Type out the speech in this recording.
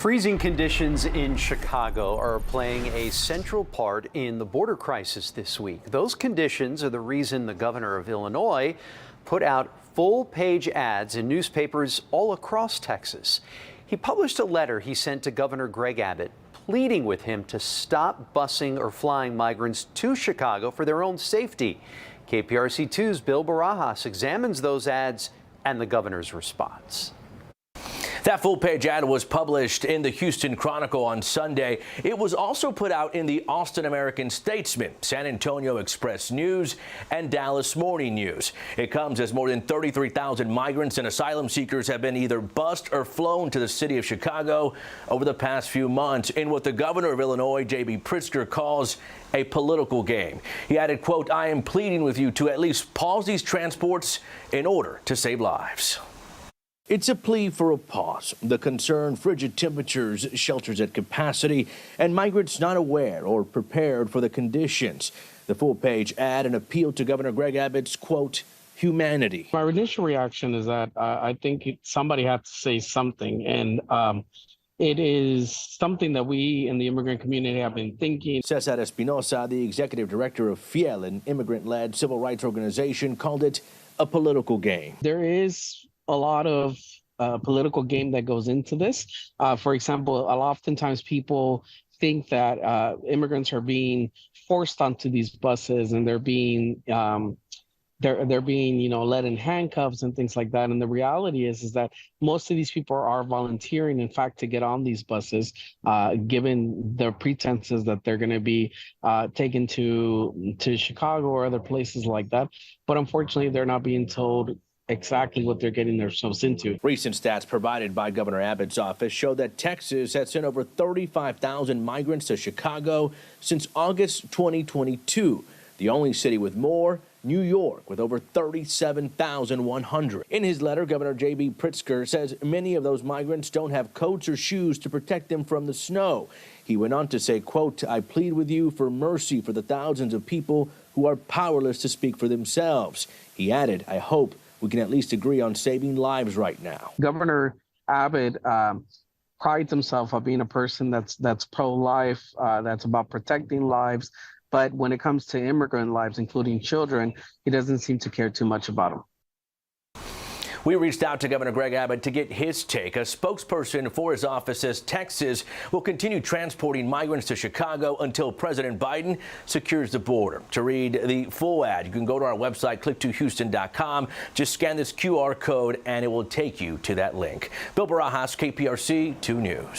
Freezing conditions in Chicago are playing a central part in the border crisis this week. Those conditions are the reason the governor of Illinois put out full-page ads in newspapers all across Texas. He published a letter he sent to Governor Greg Abbott, pleading with him to stop busing or flying migrants to Chicago for their own safety. KPRC 2's Bill Barajas examines those ads and the governor's response. That full-page ad was published in the Houston Chronicle on Sunday. It was also put out in the Austin American-Statesman, San Antonio Express News, and Dallas Morning News. It comes as more than 33,000 migrants and asylum seekers have been either bused or flown to the city of Chicago over the past few months in what the governor of Illinois, J.B. Pritzker, calls a political game. He added, quote, "I am pleading with you to at least pause these transports in order to save lives." It's a plea for a pause. The concern, frigid temperatures, shelters at capacity, and migrants not aware or prepared for the conditions. The full-page ad, an appeal to Governor Greg Abbott's, quote, humanity. My initial reaction is that I think somebody had to say something, and it is something that we in the immigrant community have been thinking. Cesar Espinosa, the executive director of FIEL, an immigrant-led civil rights organization, called it a political game. There is a lot of political game that goes into this. For example, oftentimes people think that immigrants are being forced onto these buses and they're being led in handcuffs and things like that. And the reality is that most of these people are volunteering, in fact, to get on these buses, given the pretenses that they're going to be taken to Chicago or other places like that. But unfortunately, they're not being told exactly what they're getting themselves into. Recent stats provided by Governor Abbott's office show that Texas has sent over 35,000 migrants to Chicago since August 2022. The only city with more, New York, with over 37,100. In his letter, Governor J.B. Pritzker says many of those migrants don't have coats or shoes to protect them from the snow. He went on to say, quote, "I plead with you for mercy for the thousands of people who are powerless to speak for themselves." He added, "I hope we can at least agree on saving lives right now." Governor Abbott prides himself on being a person that's pro-life, that's about protecting lives. But when it comes to immigrant lives, including children, he doesn't seem to care too much about them. We reached out to Governor Greg Abbott to get his take. A spokesperson for his office says Texas will continue transporting migrants to Chicago until President Biden secures the border. To read the full ad, you can go to our website, click2houston.com. Just scan this QR code and it will take you to that link. Bill Barajas, KPRC 2 News.